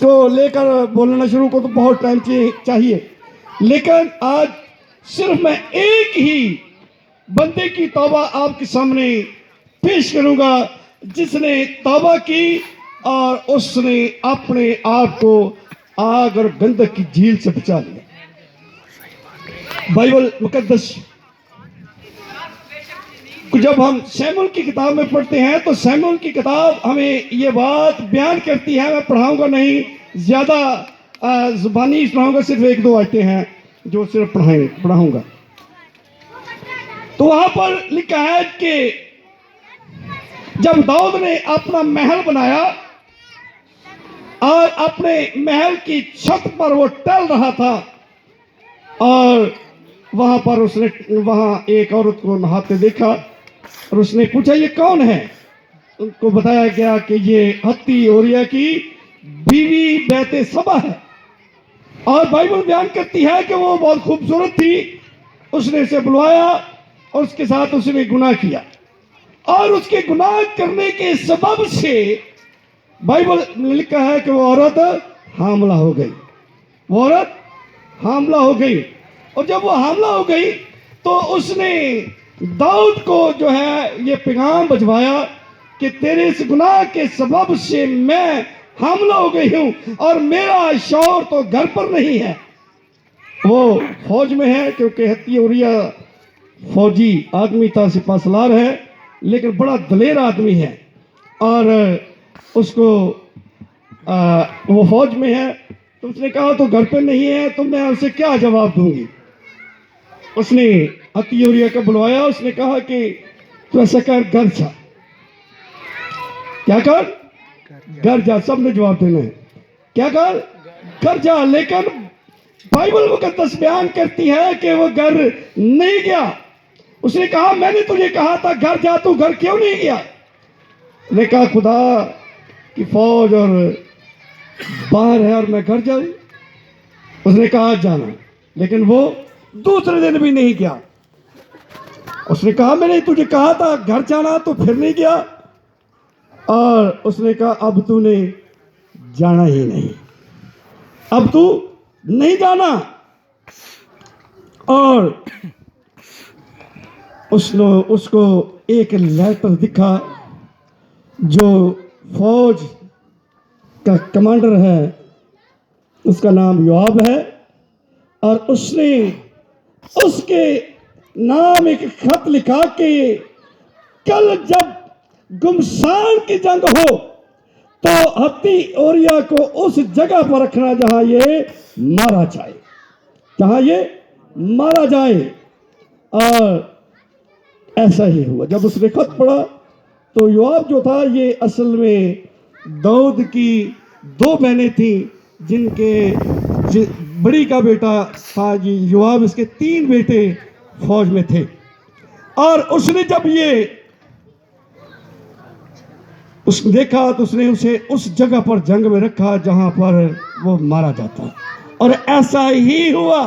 کو لے کر بولنا شروع کو تو بہت ٹائم چاہیے، لیکن آج صرف میں ایک ہی بندے کی توبہ آپ کے سامنے پیش کروں گا، جس نے توبہ کی اور اس نے اپنے آپ کو آگ اور گندک کی جھیل سے بچا لیا۔ بائبل مقدس جب ہم سیموئیل کی کتاب میں پڑھتے ہیں تو سیموئیل کی کتاب ہمیں یہ بات بیان کرتی ہے، میں پڑھاؤں گا نہیں زیادہ، زبانی پڑھاؤں گا، صرف ایک دو آیتیں ہیں جو صرف پڑھاؤں گا۔ تو وہاں پر لکھا ہے کہ جب داؤد نے اپنا محل بنایا اور اپنے محل کی چھت پر وہ ٹہل رہا تھا، اور وہاں پر اس نے وہاں ایک عورت کو نہاتے دیکھا، اور اس نے پوچھا یہ کون ہے؟ ان کو بتایا گیا کہ یہ ہتی اوریا کی بیوی بیت سبا ہے، اور بائبل بیان کرتی ہے کہ وہ بہت خوبصورت تھی۔ اس نے اسے بلوایا اور اس کے ساتھ اس نے گناہ کیا، اور اس کے گناہ کرنے کے سبب سے بائبل میں لکھا ہے کہ وہ عورت حاملہ ہو گئی، وہ عورت حاملہ ہو گئی، اور جب وہ حاملہ ہو گئی تو اس نے داؤد کو جو ہے یہ پیغام بھجوایا کہ تیرے اس گناہ کے سبب سے میں حاملہ ہو گئی ہوں، اور میرا شوہر تو گھر پر نہیں ہے، وہ فوج میں ہے، کیونکہ ہتی اوریا فوجی آدمی تھا، سپہ سالار ہے، لیکن بڑا دلیر آدمی ہے، اور اس کو وہ فوج میں ہے۔ تو اس نے کہا تو گھر پہ نہیں ہے تو میں اسے کیا جواب دوں گی؟ اس نے ہتی اوریا کو بلوایا، اس نے کہا کہ تو ایسا کر گھر جا، کیا کر؟ گھر جا، سب نے جواب دینا ہے، کیا کر؟ گھر جا۔ لیکن بائبل مقدس بیان کرتی ہے کہ وہ گھر نہیں گیا۔ اس نے کہا میں نے تجھے کہا تھا گھر جا، تو گھر کیوں نہیں گیا؟ نے کہا خدا کی فوج اور باہر ہے اور میں گھر جاؤں؟ اس نے کہا جانا، لیکن وہ دوسرے دن بھی نہیں گیا۔ اس نے کہا میں نے تجھے کہا تھا گھر جانا، تو پھر نہیں گیا، اور اس نے کہا اب تو نے جانا ہی نہیں، اب تو نہیں جانا۔ اور اس کو ایک لیٹر دکھا جو فوج کا کمانڈر ہے، اس کا نام یوآب ہے، اور اس نے اس کے نام ایک خط لکھا کہ کل جب گمشان کی جنگ ہو تو ہتی اوریا کو اس جگہ پر رکھنا جہاں یہ مارا جائے، جہاں یہ مارا جائے۔ اور ایسا ہی ہوا۔ جب اس نے خط پڑھا تو یوآب جو تھا، یہ اصل میں داؤد کی دو بہنیں تھیں، جن کے بڑی کا بیٹا تھا یوآب، اس کے 3 بیٹے فوج میں تھے، اور اس نے جب یہ اس نے دیکھا تو اس نے اسے اس جگہ پر جنگ میں رکھا جہاں پر وہ مارا جاتا، اور ایسا ہی ہوا۔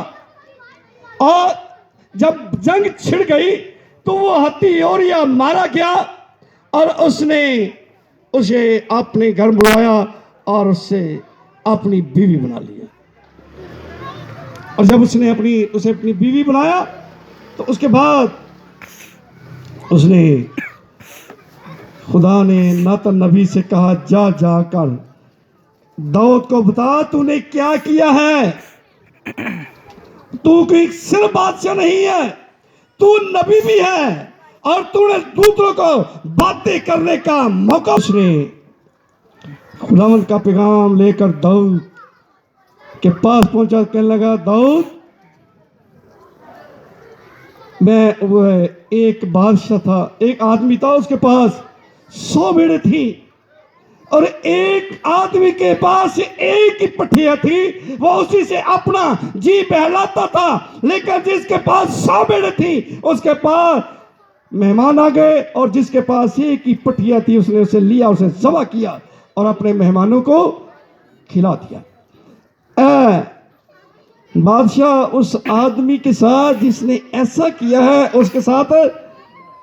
اور جب جنگ چھڑ گئی تو وہ ہتی اوریا مارا گیا، اور اس نے اسے اپنے گھر بلایا اور اس سے اپنی بیوی بنا لیا۔ اور جب اسے اپنی بیوی بنایا تو اس کے بعد اس نے خدا نے ناتن نبی سے کہا جا کر داؤد کو بتا تو نے کیا کیا ہے، تو کوئی صرف بادشاہ نہیں ہے، تو نبی بھی ہے، اور تو نے دوسروں کو باتیں کرنے کا موقع۔ اس نے خداوند کا پیغام لے کر داؤد کے پاس پہنچا، کہنے لگا داؤد میں وہ ایک بادشاہ تھا، ایک آدمی تھا، اس کے پاس 100 بھیڑیں تھیں، اور ایک آدمی کے پاس ایک ہی پٹھیا تھی، وہ اسی سے اپنا جی بہلاتا تھا، لیکن جس کے پاس 100 بھیڑیں تھیں اس کے پاس مہمان آ گئے، اور جس کے پاس ایک ہی پٹھیا تھی اس نے اسے لیا، اسے ذبح کیا اور اپنے مہمانوں کو کھلا دیا۔ بادشاہ اس آدمی کے ساتھ جس نے ایسا کیا ہے اس کے ساتھ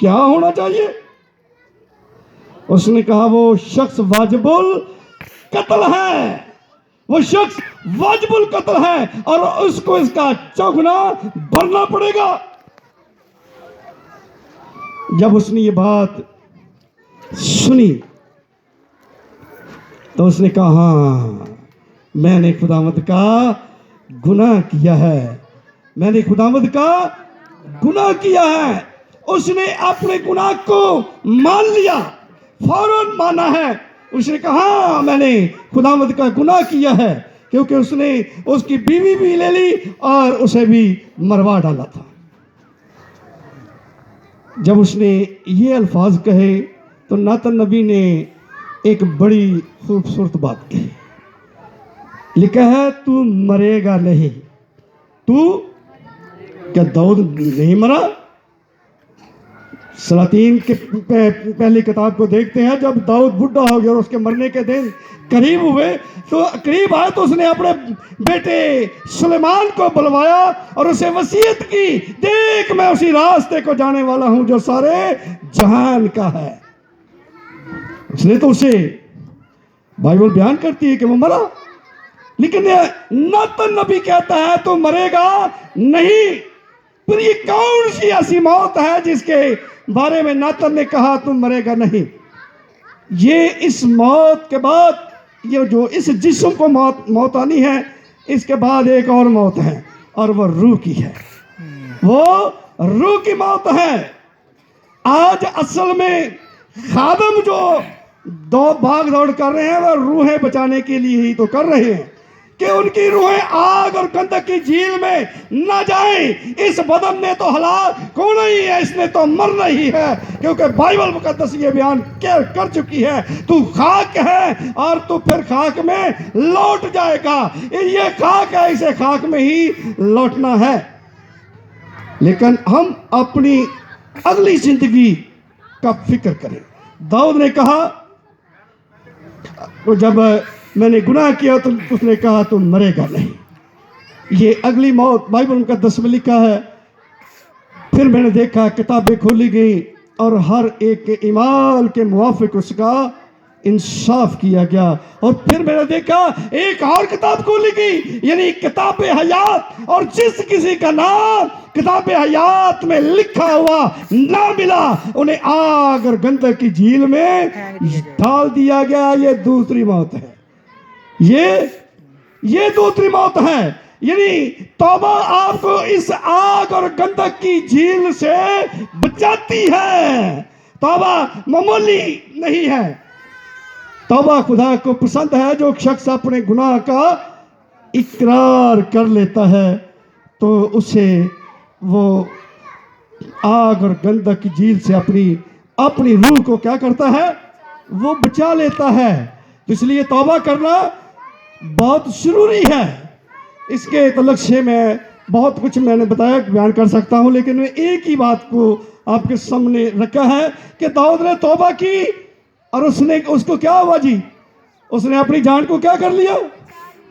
کیا ہونا چاہیے؟ اس نے کہا وہ شخص واجب القتل ہے، وہ شخص واجب القتل ہے اور اس کو اس کا چوگنا بھرنا پڑے گا۔ جب اس نے یہ بات سنی تو اس نے کہا ہاں میں نے خداوند کا گناہ کیا ہے، میں نے خداوند کا گناہ کیا ہے۔ اس نے اپنے گناہ کو مان لیا، فوراً مانا ہے۔ اس نے کہا ہاں میں نے خداوند کا گناہ کیا ہے، کیونکہ اس نے اس کی بیوی بھی لے لی اور اسے بھی مروا ڈالا تھا۔ جب اس نے یہ الفاظ کہے تو ناتن نبی نے ایک بڑی خوبصورت بات کہی، لکھا ہے تو مرے گا نہیں۔ تو کیا داؤد نہیں مرا؟ سلاطین کے پہلی کتاب کو دیکھتے ہیں، جب داؤد بڈھا ہو گیا اور اس کے مرنے کے دن قریب ہوئے تو قریب آئے تو اس نے اپنے بیٹے سلیمان کو بلوایا اور اسے وصیت کی، دیکھ میں اسی راستے کو جانے والا ہوں جو سارے جہان کا ہے۔ اس نے تو اسے بائبل بیان کرتی ہے کہ وہ مرا، لیکن ناتن نبی کہتا ہے تو مرے گا نہیں۔ پھر یہ کون سی ایسی موت ہے جس کے بارے میں ناتن نے کہا تم مرے گا نہیں؟ یہ اس موت کے بعد، یہ جو اس جسم کو موت آنی ہے، اس کے بعد ایک اور موت ہے اور وہ روح کی ہے، وہ روح کی موت ہے۔ آج اصل میں خادم جو بھاگ دوڑ کر رہے ہیں وہ روحیں بچانے کے لیے ہی تو کر رہے ہیں کہ ان کی روحیں آگ اور گندک کی جھیل میں نہ جائیں۔ اس بدن نے تو ہلاک ہونا ہی ہے، اس نے تو مرنا ہی ہے، کیونکہ بائبل مقدس یہ بیان کر چکی ہے تو خاک ہے اور تو پھر خاک میں لوٹ جائے گا۔ یہ خاک ہے، اسے خاک میں ہی لوٹنا ہے۔ لیکن ہم اپنی اگلی زندگی کا فکر کریں۔ داؤد نے کہا جب میں نے گناہ کیا تو اس نے کہا تم مرے گا نہیں۔ یہ اگلی موت بائبل مقدس میں لکھا ہے۔ پھر میں نے دیکھا کتابیں کھولی گئیں اور ہر ایک کے اعمال کے موافق اس کا انصاف کیا گیا، اور پھر میں نے دیکھا ایک اور کتاب کھولی گئی، یعنی کتاب حیات، اور جس کسی کا نام کتاب حیات میں لکھا ہوا نہ ملا انہیں آگ اور گندک کی جھیل میں ڈال دیا گیا۔ یہ دوسری موت ہے، یہ دوسری موت ہے۔ یعنی توبہ آپ کو اس آگ اور گندک کی جھیل سے بچاتی ہے۔ توبہ معمولی نہیں ہے، توبہ خدا کو پسند ہے۔ جو شخص اپنے گناہ کا اقرار کر لیتا ہے تو اسے وہ آگ اور گندک کی جھیل سے اپنی روح کو کیا کرتا ہے؟ وہ بچا لیتا ہے۔ تو اس لیے توبہ کرنا بہت ضروری ہے۔ اس کے تعلق سے میں بہت کچھ میں نے بتایا بیان کر سکتا ہوں، لیکن میں ایک ہی بات کو آپ کے سامنے رکھا ہے کہ داؤد نے توبہ کی اور اس کو کیا ہوا جی؟ اس نے اپنی جان کو کیا کر لیا؟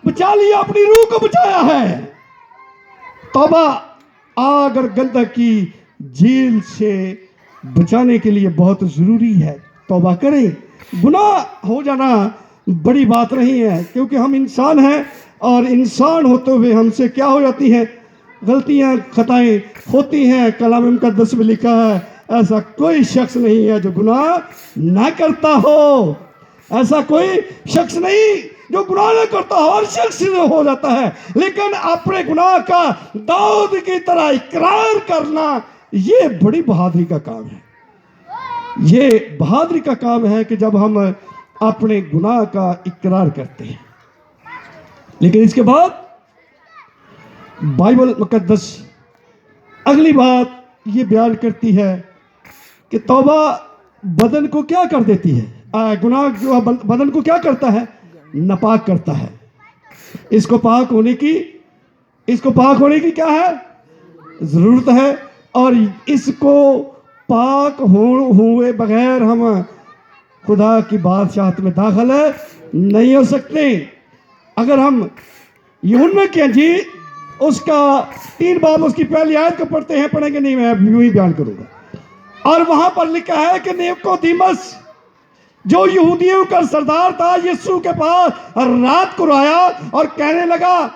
بچا لیا، اپنی روح کو بچایا ہے۔ توبہ آگ اور گندک کی جھیل سے بچانے کے لیے بہت ضروری ہے۔ توبہ کریں۔ گناہ ہو جانا بڑی بات نہیں ہے، کیونکہ ہم انسان ہیں اور انسان ہوتے ہوئے ہم سے کیا ہو جاتی ہیں؟ غلطیاں خطائیں ہوتی ہیں۔ کلام مقدس میں لکھا ہے ایسا کوئی شخص نہیں ہے جو گناہ نہ کرتا ہو، ایسا کوئی شخص نہیں جو گناہ نہ کرتا ہو، ہر شخص ہو جاتا ہے، لیکن اپنے گناہ کا داؤد کی طرح اقرار کرنا یہ بڑی بہادری کا کام ہے۔ یہ بہادری کا کام ہے کہ جب ہم اپنے گناہ کا اقرار کرتے ہیں۔ لیکن اس کے بعد بائبل مقدس اگلی بات یہ بیان کرتی ہے کہ توبہ بدن کو کیا کر دیتی ہے؟ گناہ جو بدن کو کیا کرتا ہے؟ ناپاک کرتا ہے۔ اس کو پاک ہونے کی کیا ہے؟ ضرورت ہے، اور اس کو پاک ہوئے بغیر ہم خدا کی بادشاہت میں داخل نہیں ہو سکتے۔ اگر ہم یوحنا کی انجیل اس کا 3 باب اس کی پہلی آیت کو پڑھیں گے نہیں، میں یوں ہی بیان کروں گا، اور وہاں پر لکھا ہے کہ نیقودیمس جو یہودیوں کا سردار تھا، یسوع کے پاس رات کو آیا اور کہنے لگا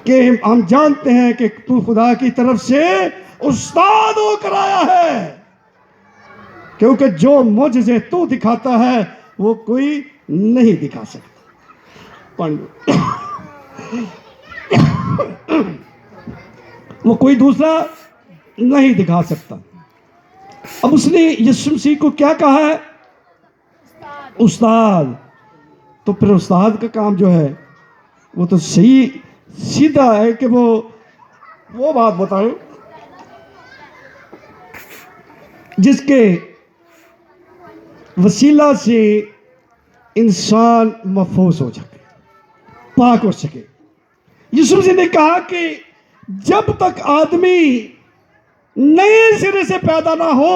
کہ ہم جانتے ہیں کہ تو خدا کی طرف سے استاد ہو کر آیا ہے، کیونکہ جو معجزے تو دکھاتا ہے وہ کوئی نہیں دکھا سکتا، وہ کوئی دوسرا نہیں دکھا سکتا۔ اب اس نے یسوع مسیح کو کیا کہا ہے؟ استاد۔ تو پھر استاد کا کام جو ہے وہ تو صحیح سیدھا ہے کہ وہ بات بتائیں جس کے وسیلہ سے انسان محفوظ ہو سکے، پاک ہو سکے۔ یسوع مسیح نے کہا کہ جب تک آدمی نئے سرے سے پیدا نہ ہو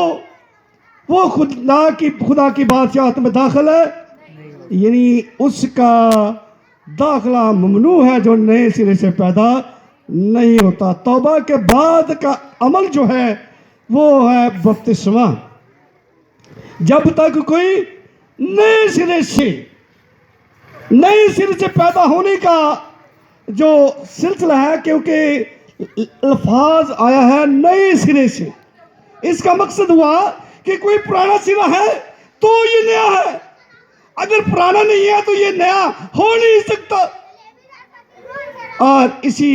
وہ خدا کی بادشاہت میں داخل ہے، یعنی اس کا داخلہ ممنوع ہے جو نئے سرے سے پیدا نہیں ہوتا۔ توبہ کے بعد کا عمل جو ہے وہ ہے بپتسمہ۔ جب تک کوئی نئے سرے سے پیدا ہونے کا جو سلسلہ ہے، کیونکہ الفاظ آیا ہے نئے سرے سے، اس کا مقصد ہوا کہ کوئی پرانا سرا ہے تو یہ نیا ہے، اگر پرانا نہیں ہے تو یہ نیا ہو نہیں سکتا۔ اور اسی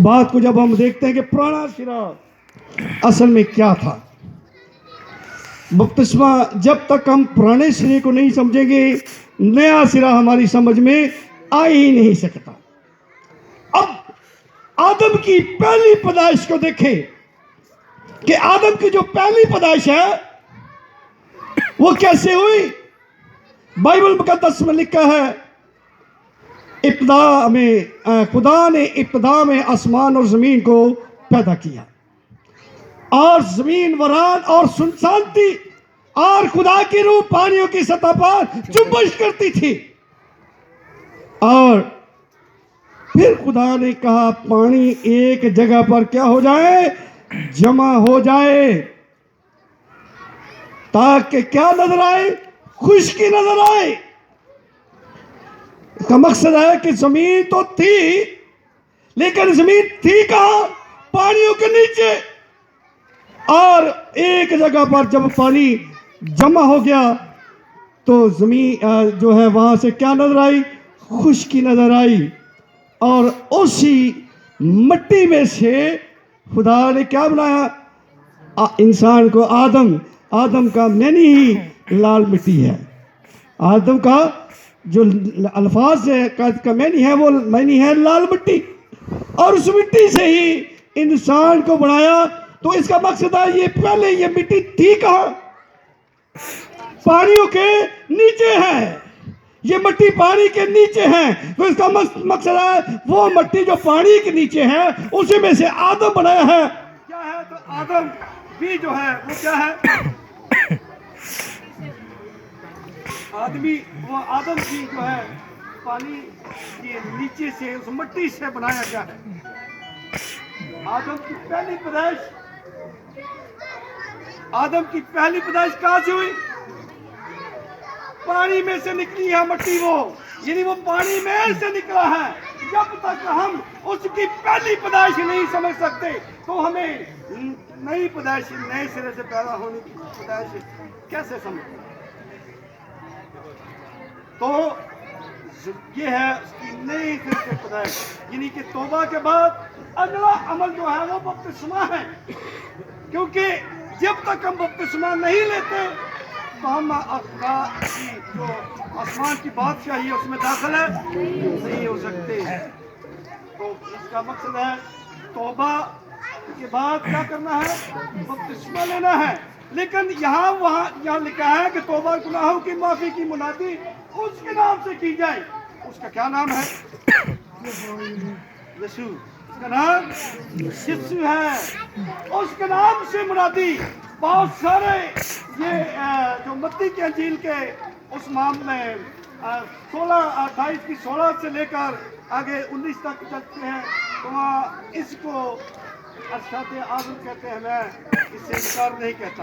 بات کو جب ہم دیکھتے ہیں کہ پرانا سرا اصل میں کیا تھا، بپتسمہ جب تک ہم پرانے سرے کو نہیں سمجھیں گے نیا سرا ہماری سمجھ میں آ ہی نہیں سکتا۔ اب آدم کی پہلی پیدائش کو دیکھیں کہ آدم کی جو پہلی پیدائش ہے وہ کیسے ہوئی۔ بائبل مقدس میں لکھا ہے خدا نے ابتدا میں آسمان اور زمین کو پیدا کیا، اور زمین ویران اور سنسان تھی، اور خدا کی روح پانیوں کی سطح پر جنبش کرتی تھی۔ اور پھر خدا نے کہا پانی ایک جگہ پر کیا ہو جائے؟ جمع ہو جائے، تاکہ کیا نظر آئے؟ خشکی نظر آئے۔ اس کا مقصد ہے کہ زمین تو تھی، لیکن زمین تھی کہاں؟ پانیوں کے نیچے۔ اور ایک جگہ پر جب پانی جمع ہو گیا تو زمین جو ہے وہاں سے کیا نظر آئی؟ خشکی نظر آئی۔ اور اسی مٹی میں سے خدا نے کیا بنایا؟ انسان کو۔ آدم کا معنی ہی لال مٹی ہے۔ آدم کا جو الفاظ کا معنی ہے وہ معنی ہے لال مٹی، اور اس مٹی سے ہی انسان کو بنایا۔ تو اس کا مقصد ہے یہ پہلے یہ مٹی تھی کہاں؟ پانیوں کے نیچے ہے، یہ مٹی پانی کے نیچے ہے۔ تو اس کا مقصد ہے وہ مٹی جو پانی کے نیچے ہے اسی میں سے آدم بنایا ہے۔ کیا ہے؟ تو آدم بھی جو ہے وہ کیا ہے؟ آدم بھی جو ہے پانی کے نیچے سے اس مٹی سے بنایا گیا ہے۔ آدم کی پہلی پیدائش کہاں سے ہوئی؟ پانی میں سے نکلی ہے مٹی، یعنی وہ پانی میں سے نکلا ہے۔ جب تک ہم اس کی پہلی پیدائش نہیں سمجھ سکتے تو ہمیں نئی پیدائش، نئے سرے سے پیدا ہونے کی پیدائش کیسے سمجھیں؟ تو یہ ہے اس کی نئی سرے سے پیدائش، یعنی کہ توبہ کے بعد اگلا عمل جو ہے وہ بپتسمہ ہے، کیونکہ جب تک ہم بپتسمہ نہیں لیتے تو ہم خدا کی جو آسمان کی بادشاہی ہے اس میں داخل نہیں ہو سکتے۔ تو اس کا مقصد ہے توبہ کے بعد کیا کرنا ہے؟ بپتسمہ لینا ہے۔ لیکن یہاں لکھا ہے کہ توبہ گناہوں کی معافی کی منادی اس کے نام سے کی جائے۔ اس کا کیا نام ہے؟ یسوع۔ اس کا نام یسوع ہے، اس کے نام سے منادی۔ بہت سارے یہ جو متی کی انجیل کے اس معاملے میں 16 سے لے کر آگے 19 تک چلتے ہیں تو وہاں اس کو ارشاد اعظم کہتے ہیں، میں اس سے انکار نہیں کہتا۔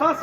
10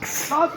10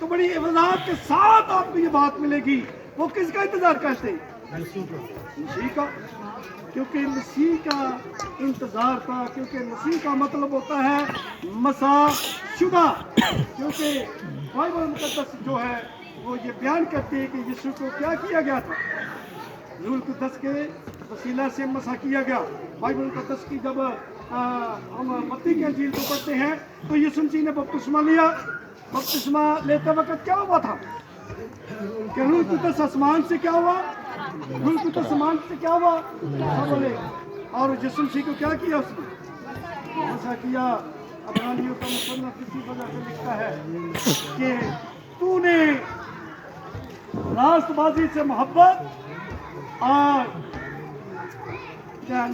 تو بڑی وضاحت کے ساتھ آپ کو یہ بات ملے گی. وہ کس کا انتظار کرتے ہیں؟ مسیح کا. کیونکہ مسیح کا انتظار تھا, کیونکہ مسیح کا مطلب ہوتا ہے مسیح شدہ. کیونکہ بائبل مقدس جو ہے وہ یہ بیان کرتی ہے کہ یسوع کو کیا کیا گیا تھا؟ روح القدس کے وسیلہ سے مسح کیا گیا. بائبل مقدس کی جب ہم متی کی انجیل کو پڑھتے ہیں تو یسوع مسیح نے بپتسمہ لیا. بپتسمہ لیتے وقت کیا ہوا تھا کہ روح القدس آسمان سے کیا ہوا؟ روح القدس آسمان سے کیا ہوا؟ بولے. اور یسوع مسیح کو کیا کیا اس نے؟ مسح کیا. عبرانیوں کا مصنف اسی وجہ سے لکھتا ہے کہ تو نے راست بازی سے محبت اور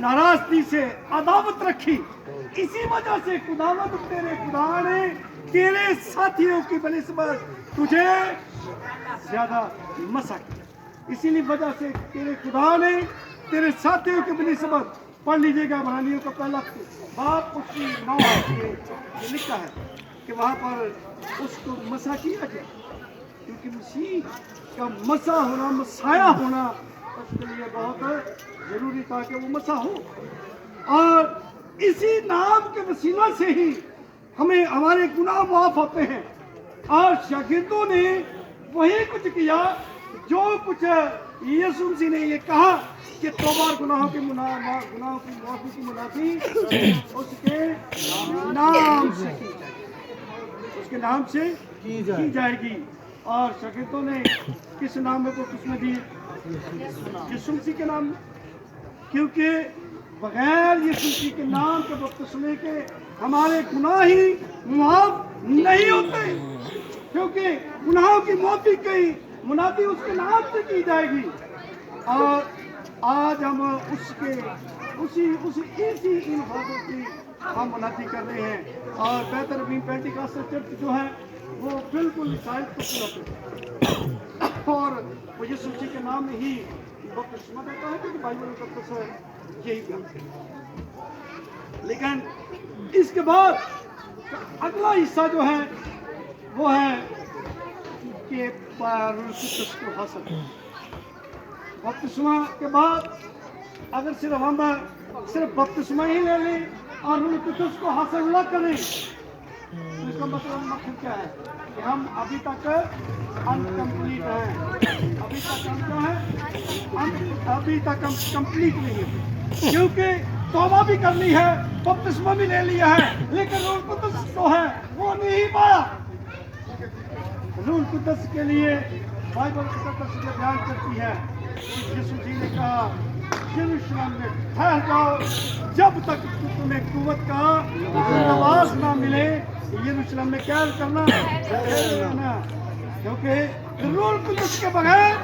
ناراضگی سے عداوت رکھی. اسی وجہ سے خداوند تیرے خدا نے تیرے ساتھیوں کی بنسبت تجھے زیادہ مسح کیا. اسی لیے وجہ سے تیرے خدا نے تیرے ساتھیوں کی بنسبت, پڑھ لیجیے گا عبرانیوں کا پہلا باب اس کی 9 یہ لکھا ہے کہ وہاں پر اس کو مسح کیا گیا. کیونکہ مسیح کا مسح ہونا, مسایا ہونا اس کے لیے بہت ضروری تھا کہ وہ مسح ہو. اور اسی نام کے وسیلہ سے ہی ہمیں ہمارے گناہ معاف ہوتے ہیں. اور شاگردوں نے وہی کچھ کیا جو کچھ یسوع مسیح نے یہ کہا کہ توبہ اور گناہوں کی معافی کی منافی اس کے نام سے کی جائے گی. اس کے نام سے کی جائے گی. اور شاگردوں نے کس نام میں بپتسمہ دی؟ یسوع مسیح کے نام میں. کیونکہ بغیر یسوع مسیح کے نام کے بپتسمے کے ہمارے گناہ ہی معاف نہیں ہوتے. کیونکہ گناہوں کی معافی کی منافی اس کے نام سے کی جائے گی. اور آج ہم اسی ان باتوں کی ہم منافی کر رہے ہیں. اور بہتر ابھی پینٹیکاسٹل چرچ جو ہے وہ بالکل عیسائیت کو پورا کرتے ہیں اور وہ یسوع مسیح کے نام میں ہی بپتسمہ دیتا ہے کیونکہ بائبل مقدس ہے یہی کرتے ہیں. لیکن اس کے بعد اگلا حصہ جو ہے وہ ہے کہ روح القدس کو حاصل. بپتسمہ کے بعد اگر صرف بپتسمہ ہی لے لیں اور روح القدس کو حاصل نہ کریں تو اس کا مطلب کیا ہے کہ ہم ابھی تک انکمپلیٹ ہیں. ابھی تک ہم کمپلیٹ نہیں ہیں. کیونکہ توبہ بھی کرنی ہے, بپتسمہ بھی لے لیا ہے, لیکن روح القدس جو ہے وہ نہیں پایا. روح القدس کے لیے بائبل مقدس یہ بیان کرتی ہے یسوع مسیح نے کہا یروشلم میں ٹھہر جاؤ جب تک تمہیں قوت کا آواز نہ ملے. یروشلم میں کیا کرنا؟ کیونکہ روح القدس کے بغیر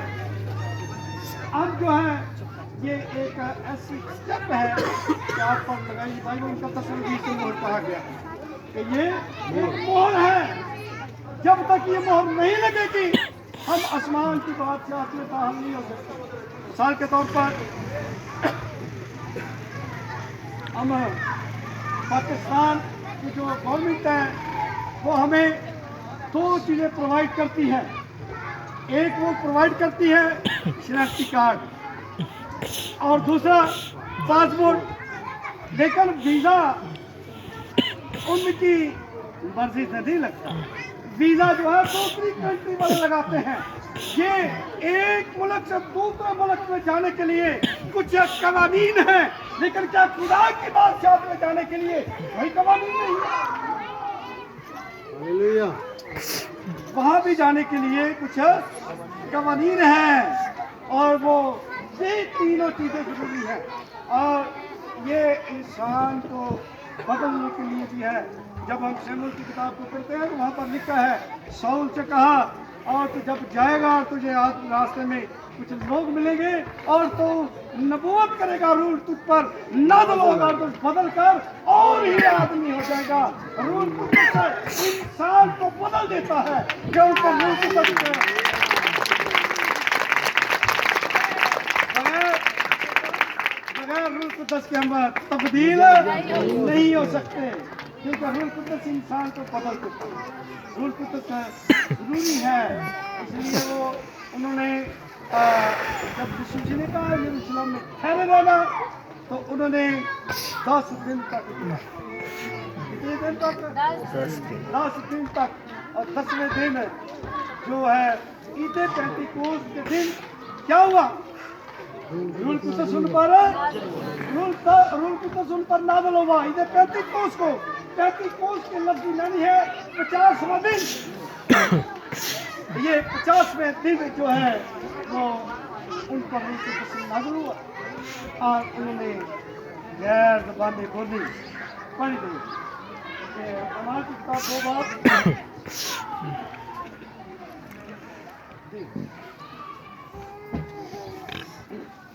اب جو ہے یہ ایک ایسی اسٹیپ ہے کہ آپ پر لگائی. بائبل کا تصویر سے مہر کہا گیا کہ یہ ایک مہر ہے. جب تک یہ مہر نہیں لگے گی ہم آسمان کی بات سے اپنے فاہم نہیں ہو سکتے. مثال کے طور پر ہم پاکستان کی جو گورنمنٹ ہے وہ ہمیں 2 چیزیں پرووائڈ کرتی ہے. ایک وہ پرووائڈ کرتی ہے شناختی کارڈ اور دوسرا پاسپورٹ. لیکن ویزا ان کی مرضی سے نہیں لگتا. ویزا جو ہے دوسری کنٹری والے لگاتے ہیں. یہ ایک ملک سے دوسرے ملک میں جانے کے لیے کچھ قوانین ہیں, لیکن کیا خدا کی بادشاہت میں جانے کے لیے کوئی قوانین نہیں ہے؟ وہاں بھی جانے کے لیے کچھ قوانین ہیں اور وہ یہ تینوں چیزیں ضروری ہیں. اور یہ انسان کو بدلنے کے لیے بھی ہے. جب ہم شموئیل کی کتاب کو پڑھتے ہیں تو وہاں پر لکھا ہے ساؤل سے کہا اور تو جب جائے گا تجھے راستے میں کچھ لوگ ملیں گے اور تو نبوت کرے گا, روح تجھ پر نازل ہوگا, تو بدل کر اور ہی آدمی ہو جائے گا. روح القدس انسان کو بدل دیتا ہے کیونکہ روح القدس بغیر روح القدس کے ہم تبدیل نہیں ہو سکتے. کیونکہ روح القدس انسان کو بدل دیتا ہے. روح القدس ضروری ہے. اس لیے وہ انہوں نے جب یسوع جی نے کہا یروشلم میں ٹھہرے رہنا تو انہوں نے 10 دن تک کیا. کتنے دن تک؟ 10 دن تک. اور 10ویں دن جو ہے عید پینتیکوست کے دن کیا ہوا؟ روح القدس ان پر نازل ہوا. عید پینتیکوست کو، پینتیکوست کے لفظی معنی ہے 50واں دن. یہ 50ویں دن جو ہے وہ ان پر روح القدس نازل ہوا اور انہوں نے غیر زبانیں بولی. پڑھ گئی کہ اعمال کی کتاب 2 باب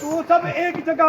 تو وہ سب ایک جگہ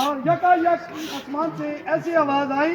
اور یکایک آسمان سے ایسی آواز آئی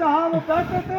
جہاں وہ بیٹھے تھے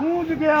گونج گیا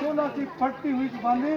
شعلہ سے پھٹتی ہوئی زبانیں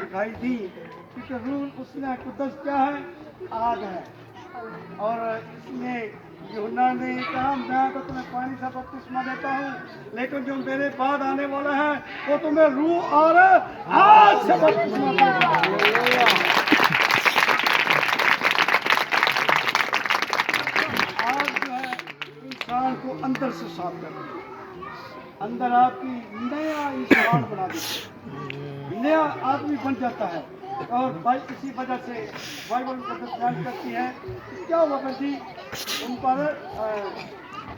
دکھائی دی. کیونکہ روح اس نے قدس کیا ہے؟ آگ ہے. اور اس میں یوحنا نے کہا میں تو تمہیں پانی سے بپتسمہ دیتا ہوں لیکن جو میرے بعد آنے والا ہے وہ تمہیں روح اور آگ سے بپتسمہ دے گا. آگ جو ہے انسان کو اندر سے صاف کرتی ہے. اندر آپ کی نیا انسان بنا دیتی ہے, نیا آدمی بن جاتا ہے. اور بھائی اسی وجہ سے بائبل مقدس بیان کرتی ہے کیا ہوا بھائی ان پر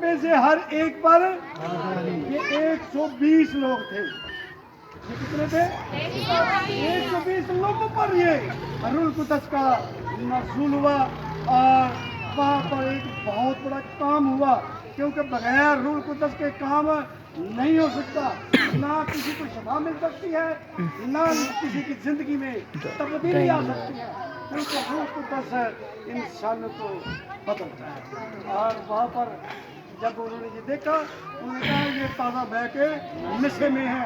میں سے ہر ایک پر یہ 120 لوگ تھے. یہ کتنے تھے؟ 120 لوگوں پر یہ روح القدس کا نزول ہوا. اور وہاں پر ایک بہت بڑا کام ہوا کیونکہ بغیر روح القدس کے کام نہیں ہو سکتا. نہ کسی کو شفا مل سکتی ہے نہ کسی کی زندگی میں تبدیلی آ سکتی ہے کیونکہ روح القدس انسان کو بدلتا ہے. اور وہاں پر جب انہوں نے یہ دیکھا انہوں نے کہا یہ تازہ بہ کے نشے میں ہے.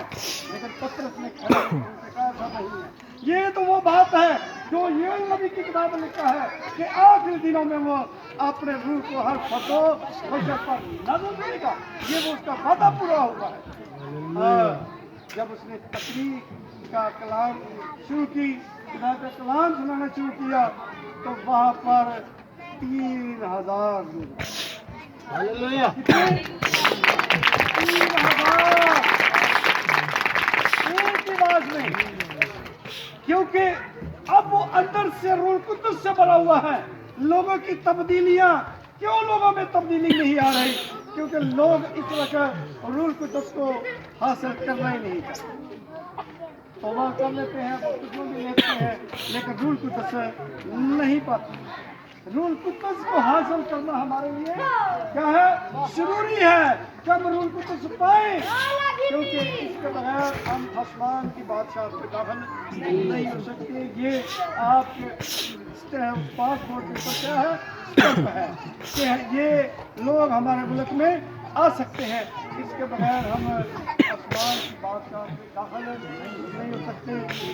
لیکن پطرس نے کھڑے ہو کے کہا ایسا نہیں ہے. یہ تو وہ بات ہے جو یہ نبی کی کتاب میں لکھا ہے کہ آخری دنوں میں وہ اپنے روح کو ہر فرد و بشر پر نازل کرے گا. یہ وہ اس کا وعدہ پورا ہوگا ہے. اور جب اس نے تقریر کا کلام شروع کی, خدا کا کلام سنانا شروع کیا تو وہاں پر 3000 لوگ. ہاللیلویہ. 3000 ایک ہی آواز میں. کیونکہ اب وہ اندر سے روح القدس سے بھرا ہوا ہے. لوگوں کی تبدیلیاں کیوں لوگوں میں تبدیلی نہیں آ رہی؟ کیونکہ لوگ اس وقت روح القدس کو حاصل کرنا ہی نہیں چاہتے. توبہ کر لیتے ہیں, بپتسمہ بھی لیتے ہیں, لیکن روح القدس نہیں پاتے. روح القدس کو حاصل کرنا ہمارے لیے کیا ہے؟ ضروری ہے کہ ہم روح القدس پائیں, کیونکہ اس کے بغیر ہم آسمان کی بادشاہت میں داخل نہیں ہو سکتے. یہ آپ کے پاسپورٹ کے اوپر کیا ہے؟ اسٹیمپ ہے کہ یہ لوگ ہمارے ملک میں آ سکتے ہیں. اس کے بغیر ہم آسمان کی بادشاہت میں داخل نہیں ہو سکتے.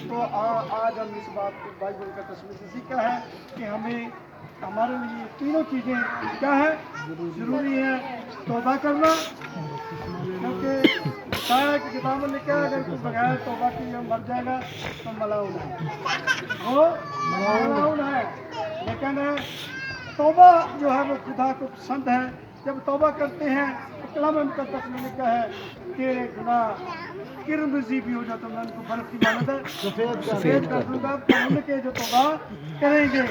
تو آج ہم اس بات کو بائبل کا تصویر سے سیکھا ہے کہ ہمیں ہمارے لیے تینوں چیزیں کیا ہے؟ ضروری ہے. توبہ کرنا, کیونکہ بتایا کہ کتاب میں لکھا ہے اگر کوئی بغیر توبہ کیے مر جائے گا تو ملعون ہے, وہ ملعون ہے. لیکن توبہ جو ہے وہ خدا کو پسند ہے. جب توبہ کرتے ہیں تو کلام مقدس میں لکھا ہے تیرے گناہ کرمزی بھی ہو جائے تو میں ان کو برف کی مانند سفید کر دوں گا. ان کے جو توبہ کریں گے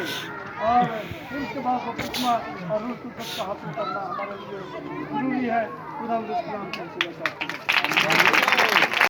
اور پھر اس کے بعد بپتسمہ اور روح القدس کا حاصل کرنا ہمارے لیے ضروری ہے. خدا اس کلام کا